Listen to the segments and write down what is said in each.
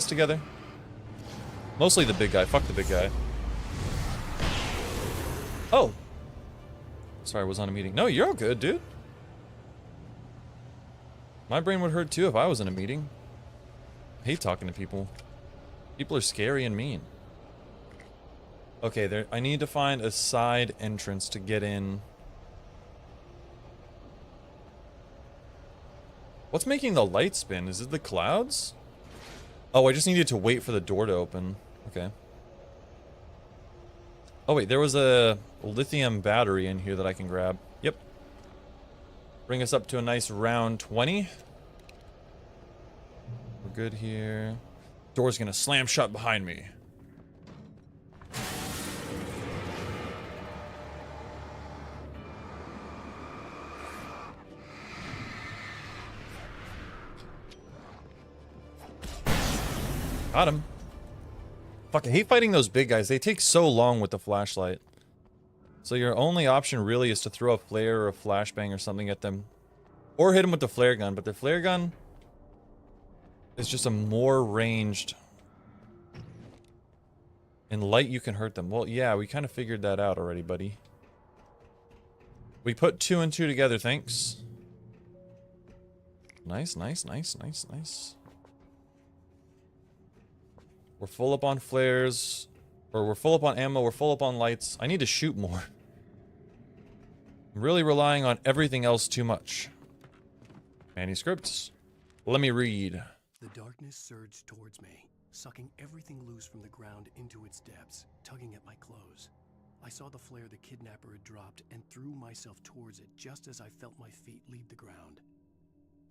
together? Mostly the big guy. Fuck the big guy. Oh. Sorry, I was on a meeting. No, you're all good, dude. My brain would hurt too if I was in a meeting. I hate talking to people. People are scary and mean. Okay, there. I need to find a side entrance to get in. What's making the light spin? Is it the clouds? Oh, I just needed to wait for the door to open. Okay. Oh wait, there was a lithium battery in here that I can grab. Yep. Bring us up to a nice round 20. We're good here. Door's gonna slam shut behind me. Got him. Fuck, I hate fighting those big guys. They take so long with the flashlight. So your only option really is to throw a flare or a flashbang or something at them. Or hit them with the flare gun. But the flare gun is just a more ranged. In light you can hurt them. Well, yeah, we kind of figured that out already, buddy. We put 2 and 2 together, thanks. Nice, nice, nice, nice, nice. We're full up on flares. Or we're full up on ammo, we're full up on lights. I need to shoot more. I'm really relying on everything else too much. Manuscripts. Let me read. The darkness surged towards me, sucking everything loose from the ground into its depths, tugging at my clothes. I saw the flare the kidnapper had dropped and threw myself towards it just as I felt my feet leave the ground.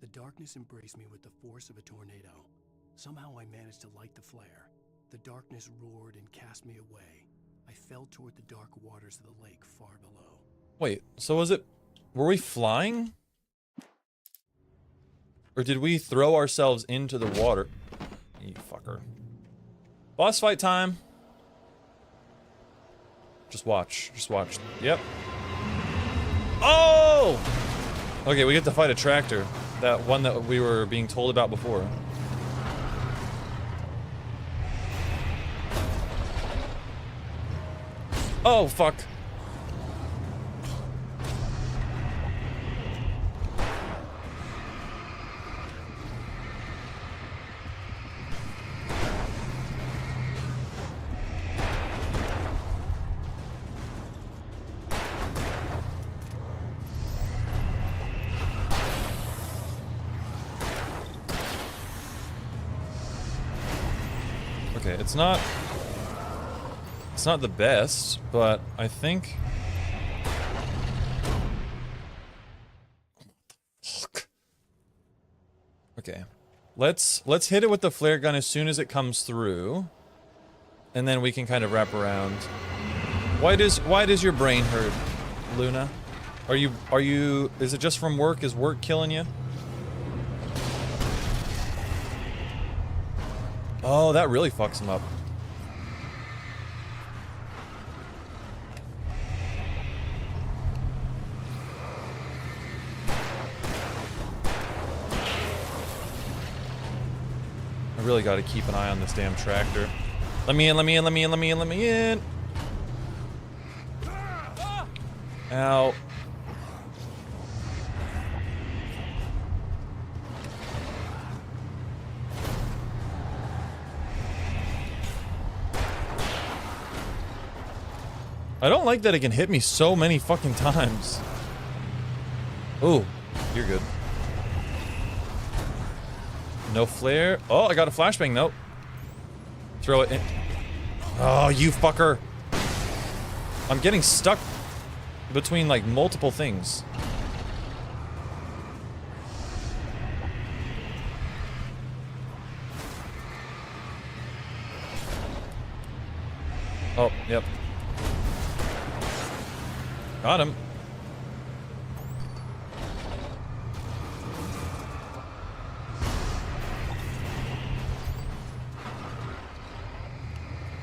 The darkness embraced me with the force of a tornado. Somehow I managed to light the flare. The darkness roared and cast me away. I fell toward the dark waters of the lake far below. Wait, so was it... Were we flying? Or did we throw ourselves into the water? You fucker. Boss fight time! Just watch. Just watch. Yep. Oh! Okay, we get to fight a tractor. That one that we were being told about before. Oh, fuck. Okay, it's not the best, but I think... Fuck. Okay. Let's hit it with the flare gun as soon as it comes through. And then we can kind of wrap around. Why does your brain hurt, Luna? Are you is it just from work? Is work killing you? Oh, that really fucks him up. I really gotta keep an eye on this damn tractor. Let me in, let me in, let me in, let me in, let me in! Ow. I don't like that it can hit me so many fucking times. Ooh, you're good. No flare. Oh, I got a flashbang. Nope. Throw it in. Oh, you fucker. I'm getting stuck between, like, multiple things. Oh, yep. Got him.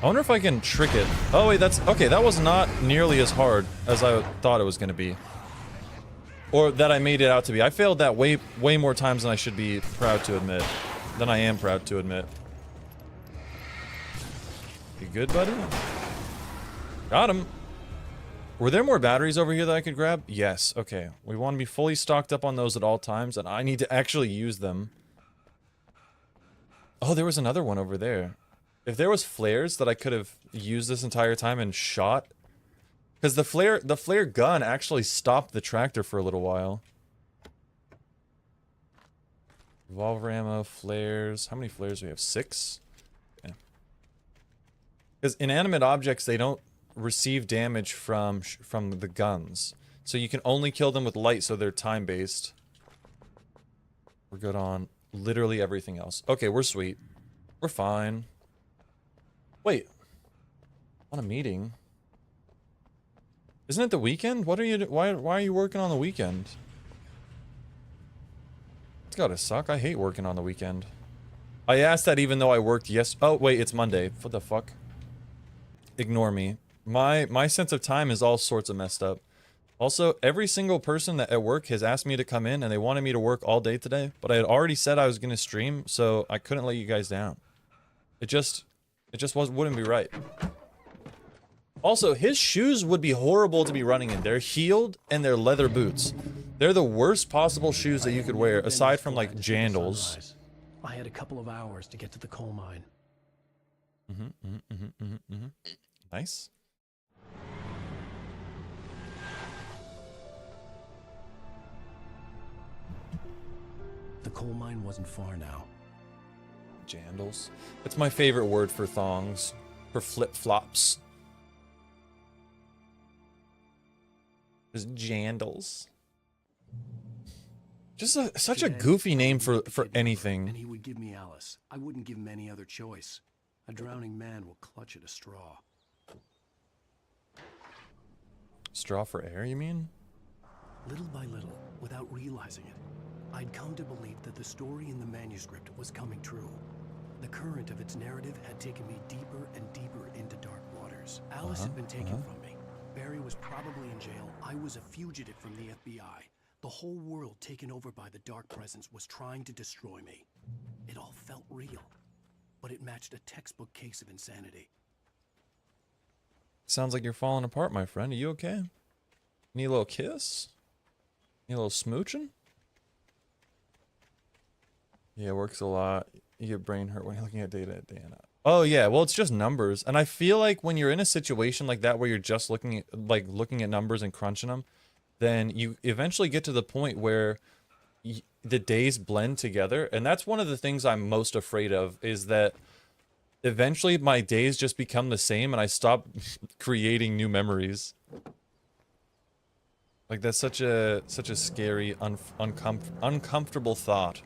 I wonder if I can trick it. Oh wait, that's... Okay, that was not nearly as hard as I thought it was going to be. Or that I made it out to be. I failed that way more times than I should be proud to admit. Than I am proud to admit. You good, buddy? Got him. Were there more batteries over here that I could grab? Yes. Okay. We want to be fully stocked up on those at all times, and I need to actually use them. Oh, there was another one over there. If there was flares that I could have used this entire time and shot, because the flare gun actually stopped the tractor for a little while. Revolver ammo, flares. How many flares do we have? 6? Okay. Because inanimate objects, they don't receive damage from the guns, so you can only kill them with light, so they're time based. We're good on literally everything else. Okay, we're sweet. We're fine. Wait, on a meeting? Isn't it the weekend? What are you? Why are you working on the weekend? It's gotta suck. I hate working on the weekend. I asked that even though I worked oh wait, it's Monday. What the fuck? Ignore me. My sense of time is all sorts of messed up. Also, every single person that at work has asked me to come in and they wanted me to work all day today, but I had already said I was gonna stream, so I couldn't let you guys down. It just wouldn't be right. Also, his shoes would be horrible to be running in. They're heeled and they're leather boots. They're the worst possible shoes that you could wear, aside from like jandals. I had a couple of hours to get to the coal mine. Nice. The coal mine wasn't far now. Jandals. It's my favorite word for thongs. For flip-flops. Just jandals. Just such a goofy name for anything. And he would give me Alice. I wouldn't give him any other choice. A drowning man will clutch at a straw. Straw for air, you mean? Little by little, without realizing it, I'd come to believe that the story in the manuscript was coming true. The current of its narrative had taken me deeper and deeper into dark waters. Alice had been taken from me. Barry was probably in jail. I was a fugitive from the FBI. The whole world taken over by the dark presence was trying to destroy me. It all felt real, but it matched a textbook case of insanity. Sounds like you're falling apart, my friend. Are you okay? Need a little kiss? Need a little smooching? Yeah, it works a lot. You get brain hurt when you're looking at data at day and night. Oh yeah, well it's just numbers. And I feel like when you're in a situation like that where you're just looking at numbers and crunching them, then you eventually get to the point where the days blend together. And that's one of the things I'm most afraid of, is that eventually my days just become the same and I stop creating new memories. Like that's such a scary, uncomfortable thought.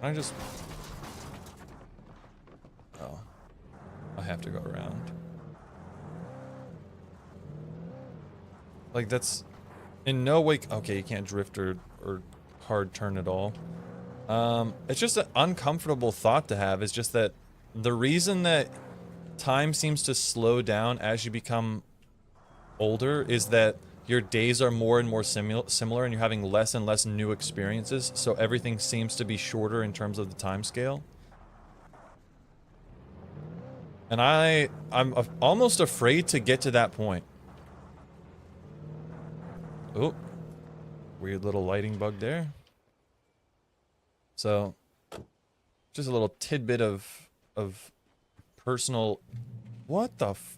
I just... Oh. I have to go around. Like that's... In no way... Okay, you can't drift or hard turn at all. It's just an uncomfortable thought to have. It's just that the reason that time seems to slow down as you become older is that your days are more and more similar and you're having less and less new experiences, so everything seems to be shorter in terms of the time scale. And I'm almost afraid to get to that point. Oh, weird little lighting bug there. So, just a little tidbit of personal... What the f...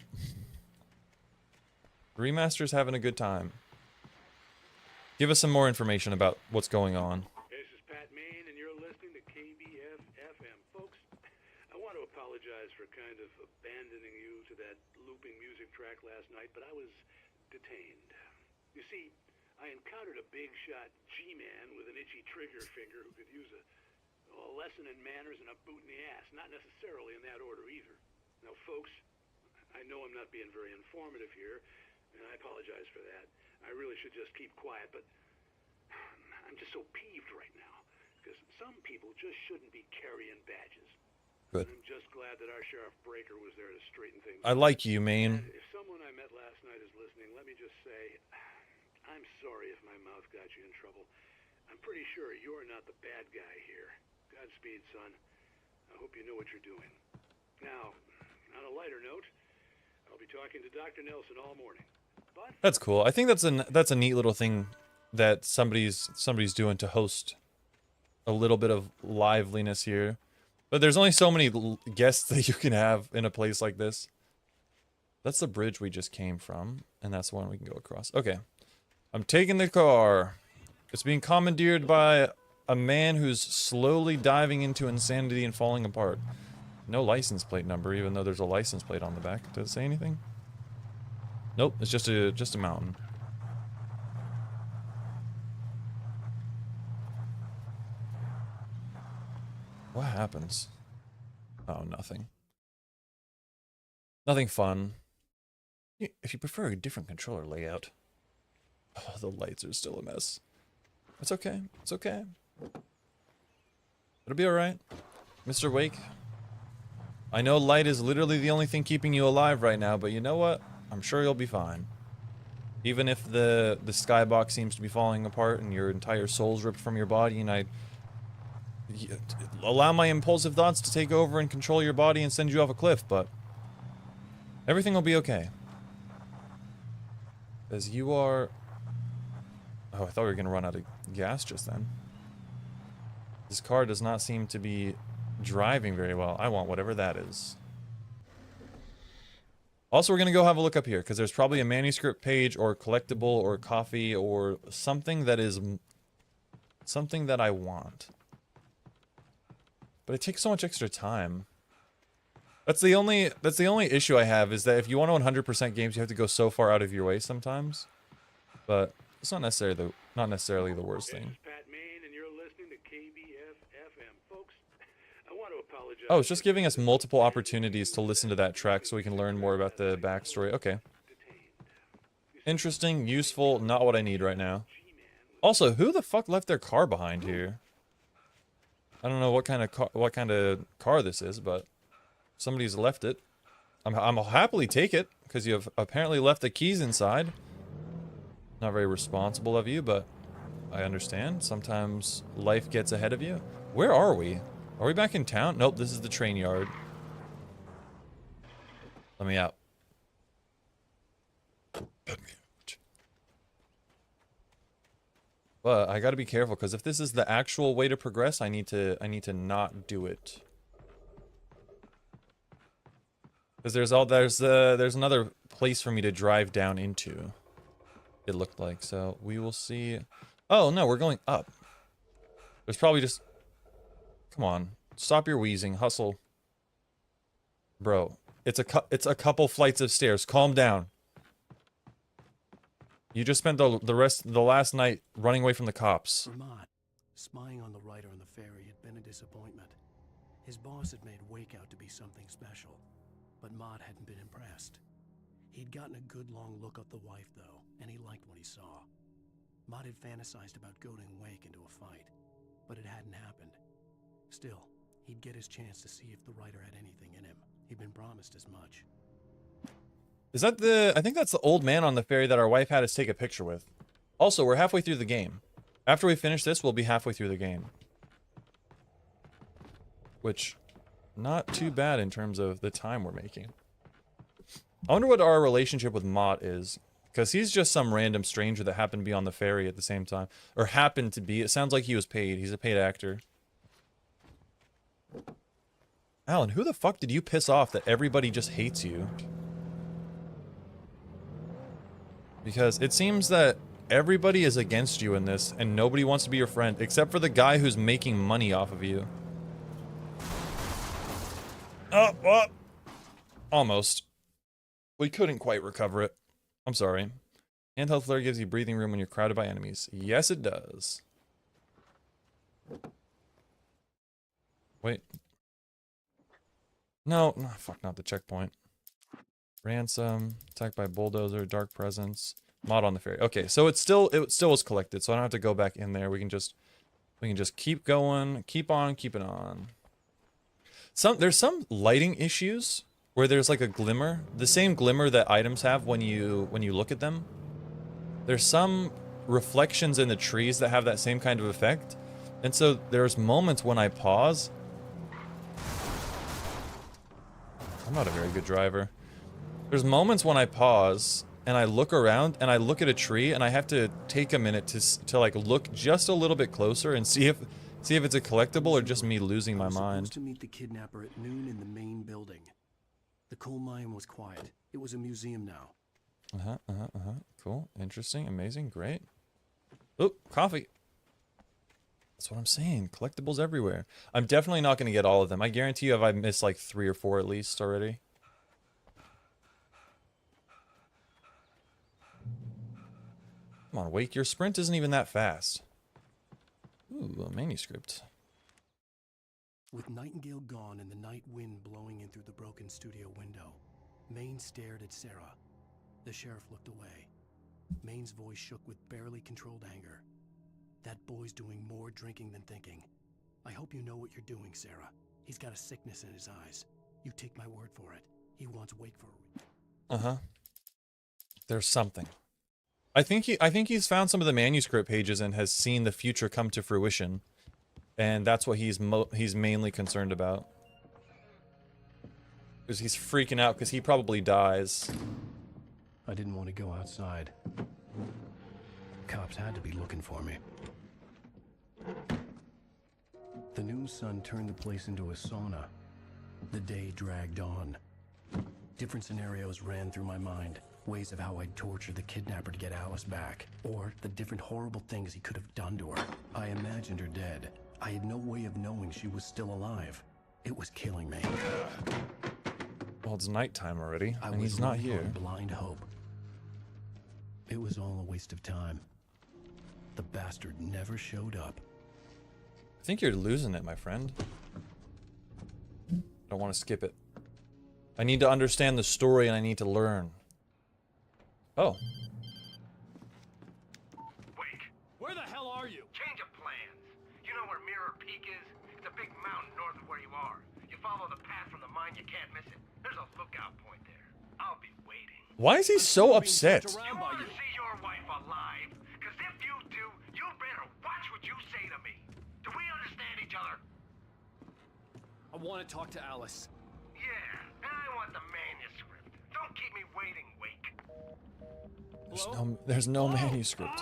Remaster's having a good time. Give us some more information about what's going on. This is Pat Main, and you're listening to KBF-FM. Folks, I want to apologize for kind of abandoning you to that looping music track last night, but I was detained. You see, I encountered a big-shot G-man with an itchy trigger finger who could use a lesson in manners and a boot in the ass. Not necessarily in that order, either. Now, folks, I know I'm not being very informative here, and I apologize for that. I really should just keep quiet, but I'm just so peeved right now, because some people just shouldn't be carrying badges. Good. I'm just glad that our Sheriff Breaker was there to straighten things I out. like you, man. And if someone I met last night is listening, let me just say, I'm sorry if my mouth got you in trouble. I'm pretty sure you're not the bad guy here. Godspeed, son. I hope you know what you're doing. Now, on a lighter lighter note, I'll be talking to Dr. Nelson all morning. But That's cool. I think that's a neat little thing that somebody's doing to host a little bit of liveliness here. But there's only so many guests that you can have in a place like this. That's the bridge we just came from, and that's the one we can go across. Okay. I'm taking the car. It's being commandeered by a man who's slowly diving into insanity and falling apart. No license plate number, even though there's a license plate on the back. Does it say anything? Nope, it's just a mountain. What happens? Oh, nothing. Nothing fun. If you prefer a different controller layout. Oh, the lights are still a mess. It's okay. It's okay. It'll be alright. Mr. Wake. I know light is literally the only thing keeping you alive right now, but you know what? I'm sure you'll be fine. Even if the skybox seems to be falling apart and your entire soul's ripped from your body, and I allow my impulsive thoughts to take over and control your body and send you off a cliff, but everything will be okay. As you are... Oh, I thought we were going to run out of gas just then. This car does not seem to be driving very well. I want whatever that is. Also, we're going to go have a look up here, because there's probably a manuscript page or collectible or coffee or something that is... something that I want. But it takes so much extra time. That's the only issue I have, is that if you want to 100% games, you have to go so far out of your way sometimes. But it's not necessarily the worst thing. This is Pat Main, and you're listening to KBF-FM. Folks, I want to apologize. Oh, it's just giving us multiple opportunities to listen to that track so we can learn more about the backstory. Okay. Interesting, useful, not what I need right now. Also, who the fuck left their car behind here? I don't know what kind of car this is, but somebody's left it. I'll happily take it, because you have apparently left the keys inside. Not very responsible of you, but I understand. Sometimes life gets ahead of you. Where are we? Are we back in town? Nope, this is the train yard. Let me out. Let me out. But I gotta be careful, because if this is the actual way to progress, I need to not do it. Because there's another place for me to drive down into. It looked like, so we will see. Oh no, we're going up. There's probably just... Come on, stop your wheezing, hustle. Bro, it's a couple flights of stairs. Calm down. You just spent the last night running away from the cops. Vermont, spying on the writer on the ferry had been a disappointment. His boss had made Wake out to be something special, but Mott hadn't been impressed. He'd gotten a good long look at the wife, though, and he liked what he saw. Mott had fantasized about goading Wake into a fight, but it hadn't happened. Still, he'd get his chance to see if the writer had anything in him. He'd been promised as much. Is that the... I think that's the old man on the ferry that our wife had us take a picture with. Also, we're halfway through the game. After we finish this, we'll be halfway through the game. Which, not too bad in terms of the time we're making. I wonder what our relationship with Mott is. Because he's just some random stranger that happened to be on the ferry at the same time. Or happened to be. It sounds like he was paid. He's a paid actor. Alan, who the fuck did you piss off that everybody just hates you? Because it seems that everybody is against you in this, and nobody wants to be your friend, except for the guy who's making money off of you. Oh, what? Almost. We couldn't quite recover it. I'm sorry. Handheld flare gives you breathing room when you're crowded by enemies. Yes, it does. Wait. No, fuck, not the checkpoint. Ransom, attacked by bulldozer, dark presence, mod on the ferry. Okay, so it still was collected, so I don't have to go back in there. We can just keep going, keep on keeping on. There's some lighting issues where there's like a glimmer, the same glimmer that items have when you look at them. There's some reflections in the trees that have that same kind of effect, and so there's moments when I pause. I'm not a very good driver. There's moments when I pause and I look around and I look at a tree and I have to take a minute to like look just a little bit closer and see if it's a collectible or just me losing my I was mind. supposed to meet the kidnapper at noon in the main building. The coal mine was quiet. It was a museum now. Cool. Interesting. Amazing. Great. Oh, coffee. That's what I'm saying. Collectibles everywhere. I'm definitely not going to get all of them. I guarantee you I've missed like 3 or 4 at least already. Come on, Wake. Your sprint isn't even that fast. Ooh, a manuscript. With Nightingale gone and the night wind blowing in through the broken studio window, Maine stared at Sarah. The sheriff looked away. Maine's voice shook with barely controlled anger. That boy's doing more drinking than thinking. I hope you know what you're doing, Sarah. He's got a sickness in his eyes. You take my word for it. He wants Wake for... There's something. I think he's found some of the manuscript pages and has seen the future come to fruition. And that's what he's mainly concerned about. Because he's freaking out because he probably dies. I didn't want to go outside. Cops had to be looking for me. The noon sun turned the place into a sauna. The day dragged on. Different scenarios ran through my mind. Ways of how I'd torture the kidnapper to get Alice back. Or the different horrible things he could have done to her. I imagined her dead. I had no way of knowing she was still alive. It was killing me. Well, it's nighttime already, I and was he's not running here. on blind hope. It was all a waste of time. The bastard never showed up. I think you're losing it, my friend. I don't want to skip it. I need to understand the story and I need to learn. Oh. Wake, where the hell are you? Change of plans. You know where Mirror Peak is? It's a big mountain north of where you are. You follow the path from the mine, you can't miss it. There's a lookout point there. I'll be waiting. Why is he so upset? You want to see your wife alive? Because if you do, you better watch what you say to me. Do we understand each other? I want to talk to Alice. Yeah, and I want the manuscript. Don't keep me waiting, Wake. There's no manuscript.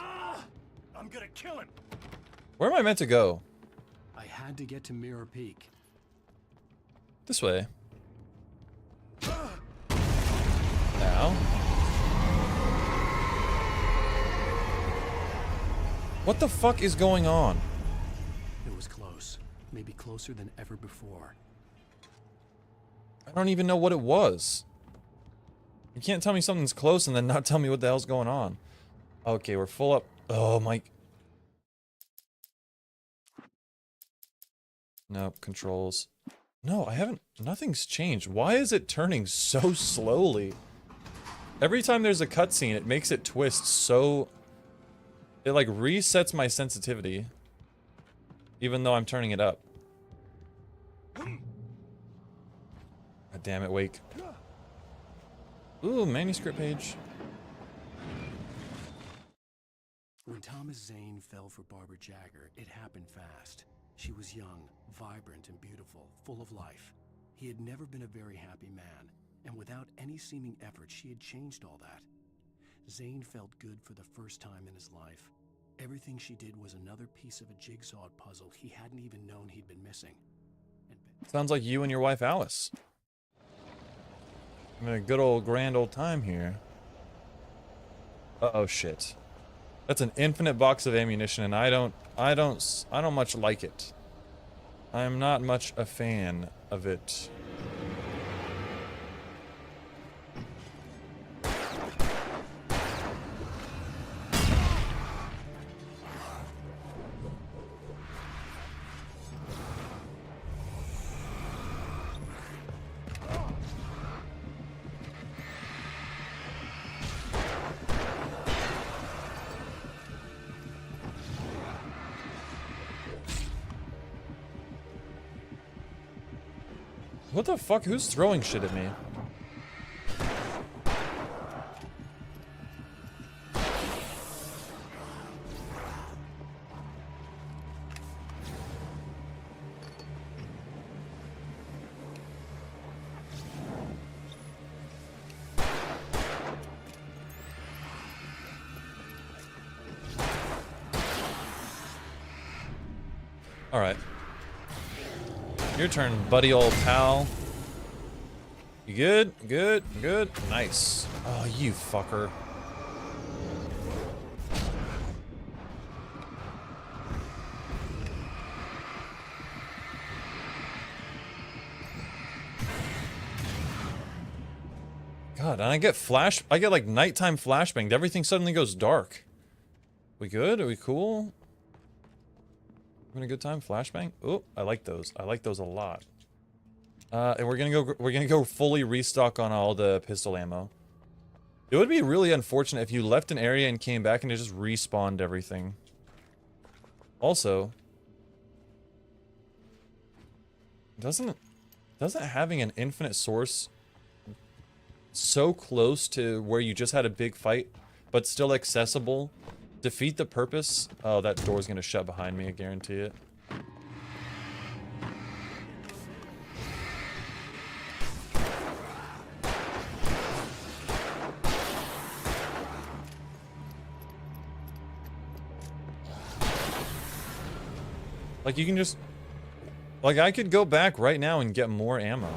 I'm gonna kill him. Where am I meant to go? I had to get to Mirror Peak. This way. Now. What the fuck is going on? It was close. Maybe closer than ever before. I don't even know what it was. You can't tell me something's close and then not tell me what the hell's going on. Okay, we're full up. Oh my. Nope, controls. No, I haven't. Nothing's changed. Why is it turning so slowly? Every time there's a cutscene, it makes it twist so... It like resets my sensitivity. Even though I'm turning it up. God damn it, Wake. Ooh, manuscript page. When Thomas Zane fell for Barbara Jagger, it happened fast. She was young, vibrant and beautiful, full of life. He had never been a very happy man, and without any seeming effort, she had changed all that. Zane felt good for the first time in his life. Everything she did was another piece of a jigsaw puzzle he hadn't even known he'd been missing. Sounds like you and your wife Alice. Having a good old grand old time here. Uh-oh, shit. That's an infinite box of ammunition, and I don't much like it. I'm not much a fan of it. What the fuck? Who's throwing shit at me? Alright. Your turn, buddy old pal. You good? Good? Good? Nice. Oh, you fucker. God, and I get like nighttime flashbanged. Everything suddenly goes dark. We good? Are we cool? Having a good time? Flashbang? Oh, I like those. I like those a lot. And we're gonna go fully restock on all the pistol ammo. It would be really unfortunate if you left an area and came back and it just respawned everything. Also, doesn't having an infinite source so close to where you just had a big fight, but still accessible, defeat the purpose? Oh, that door's gonna shut behind me, I guarantee it. Like, you can just... Like, I could go back right now and get more ammo.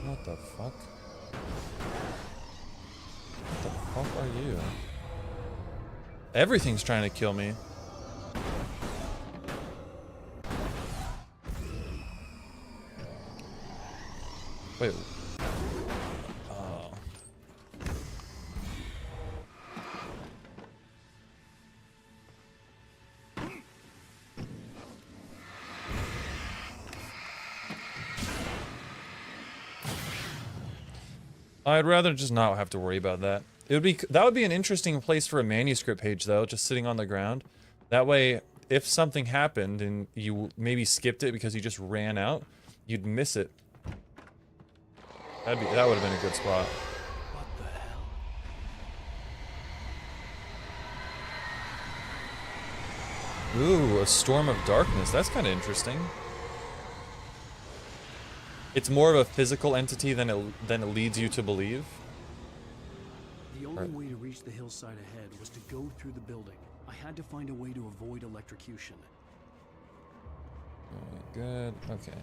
What the fuck? What the fuck are you? Everything's trying to kill me. Wait. Oh. I'd rather just not have to worry about that. That would be an interesting place for a manuscript page though, just sitting on the ground. That way, if something happened and you maybe skipped it because you just ran out, you'd miss it. That would have been a good spot. What the hell? Ooh, a storm of darkness. That's kind of interesting. It's more of a physical entity than it leads you to believe. The only way to reach the hillside ahead was to go through the building. I had to find a way to avoid electrocution. Good. Okay.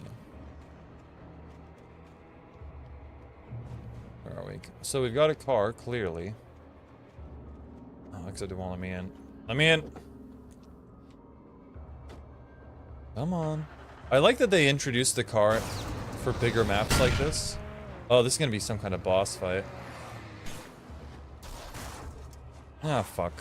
Where are we? So we've got a car, clearly. Oh, except it won't let me in. Let me in! Come on. I like that they introduced the car for bigger maps like this. Oh, this is gonna be some kind of boss fight. Ah, fuck.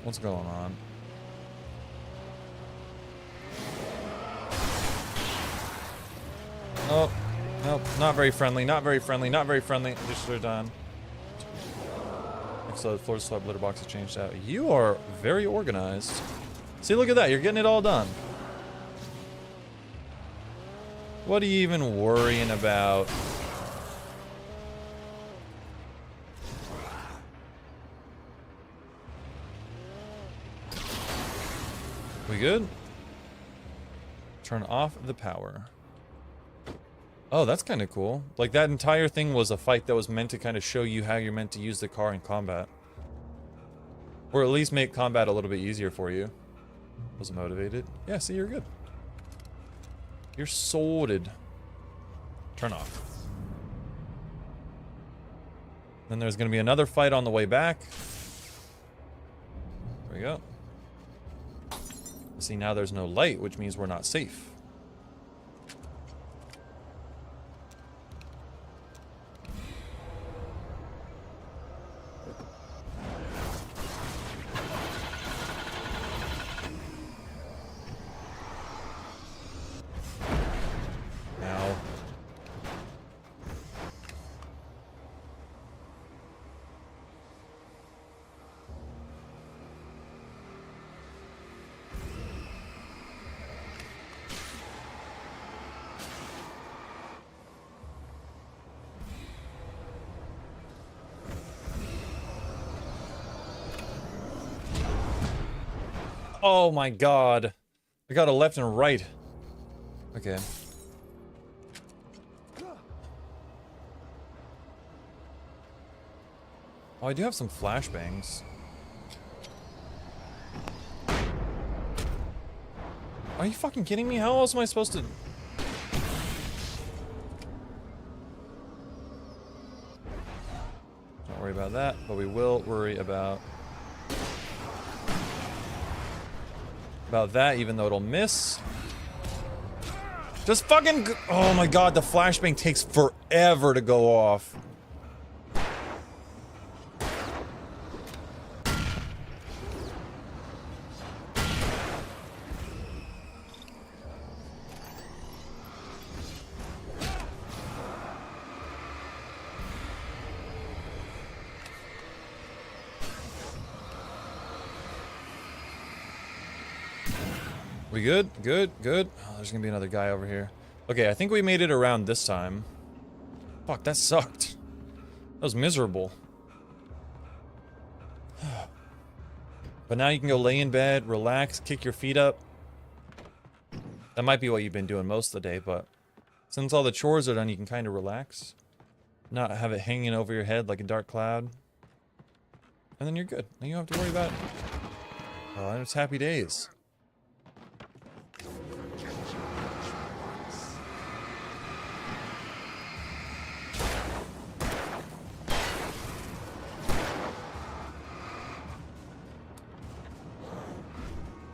What's going on? Oh, nope, not very friendly, not very friendly, not very friendly. Just are done. So the floor swap litter box has changed out. You are very organized. See, look at that, you're getting it all done. What are you even worrying about? We good? Turn off the power. Oh, that's kind of cool. Like, that entire thing was a fight that was meant to kind of show you how you're meant to use the car in combat. Or at least make combat a little bit easier for you. Was motivated. Yeah, see, you're good. You're sorted. Turn off. Then there's going to be another fight on the way back. There we go. See, now there's no light, which means we're not safe. Now. Oh my god. I got a left and right. Okay. Oh, I do have some flashbangs. Are you fucking kidding me? How else am I supposed to... Don't worry about that, but we will worry about that, even though it'll miss. Just fucking... Oh my god, the flashbang takes forever to go off. We good? Good, good. Oh, there's gonna be another guy over here. Okay, I think we made it around this time. Fuck, that sucked. That was miserable. But now you can go lay in bed, relax, kick your feet up. That might be what you've been doing most of the day, but since all the chores are done, you can kind of relax. Not have it hanging over your head like a dark cloud. And then you're good. Then you don't have to worry about it. Oh, and it's happy days.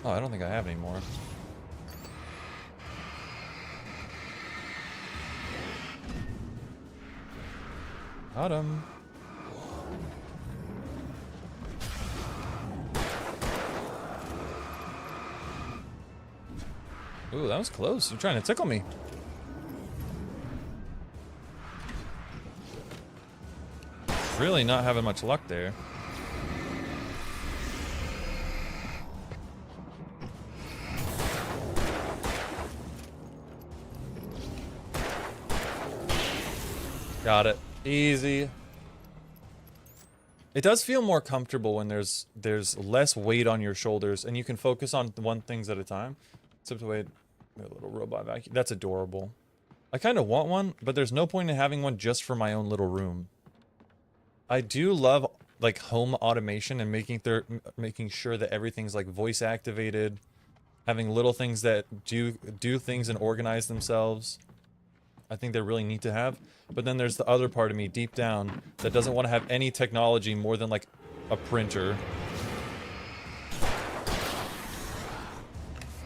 Oh, I don't think I have any more. Got him. Ooh, that was close. You're trying to tickle me. Really not having much luck there. Got it. Easy. It does feel more comfortable when there's less weight on your shoulders and you can focus on one things at a time. Except the way a little robot vacuum. That's adorable. I kind of want one, but there's no point in having one just for my own little room. I do love like home automation and making sure that everything's like voice activated, having little things that do things and organize themselves. I think they're really neat to have. But then there's the other part of me deep down that doesn't want to have any technology more than like a printer.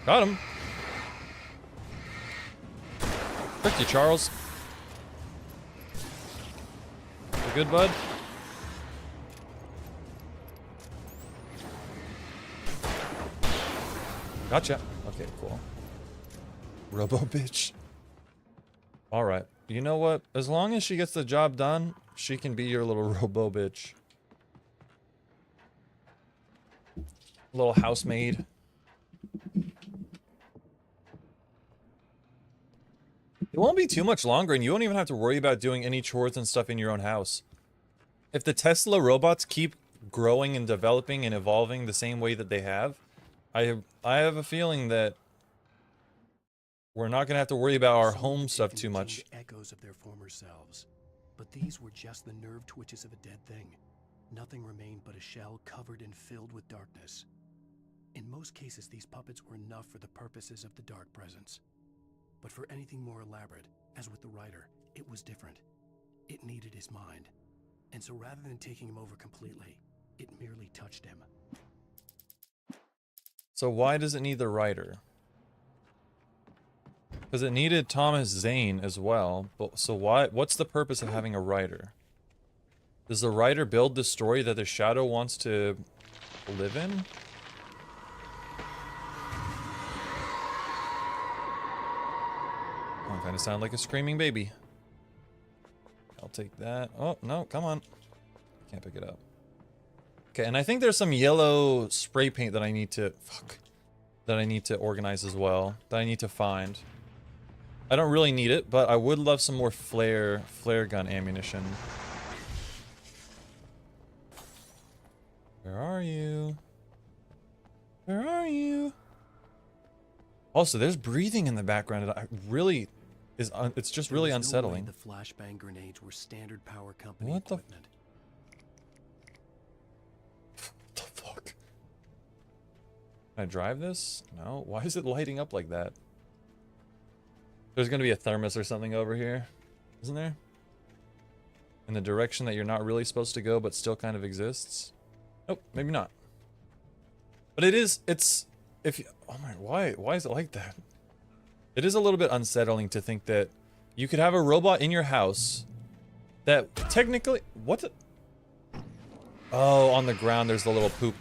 Got him. Tricked you, Charles. You good, bud? Gotcha. Okay, cool. Robo bitch. Alright. You know what? As long as she gets the job done, she can be your little robo bitch. Little housemaid. It won't be too much longer, and you won't even have to worry about doing any chores and stuff in your own house. If the Tesla robots keep growing and developing and evolving the same way that they have, I have a feeling that we're not gonna have to worry about our home stuff too much. Echoes of their former selves, but these were just the nerve twitches of a dead thing. Nothing remained but a shell covered and filled with darkness. In most cases, these puppets were enough for the purposes of the dark presence. But for anything more elaborate, as with the writer, it was different. It needed his mind. And so rather than taking him over completely, it merely touched him. So why does it need the writer? Because it needed Thomas Zane as well. But so what's the purpose of having a writer? Does the writer build the story that the Shadow wants to live in? I kind of sound like a screaming baby. I'll take that. Oh, no, come on. Can't pick it up. Okay, and I think there's some yellow spray paint that I need to... Fuck. That I need to organize as well. That I need to find. I don't really need it, but I would love some more flare gun ammunition. Where are you? Where are you? Also, there's breathing in the background. It really is. It's just really There was no way unsettling. the flashbang grenades were standard power company What the equipment. The fuck? Can I drive this? No. Why is it lighting up like that? There's gonna be a thermos or something over here, isn't there? In the direction that you're not really supposed to go, but still kind of exists. Oh, maybe not. But it is. It's. If you, oh my, why is it like that? It is a little bit unsettling to think that you could have a robot in your house that technically, what the, oh, on the ground there's the little poop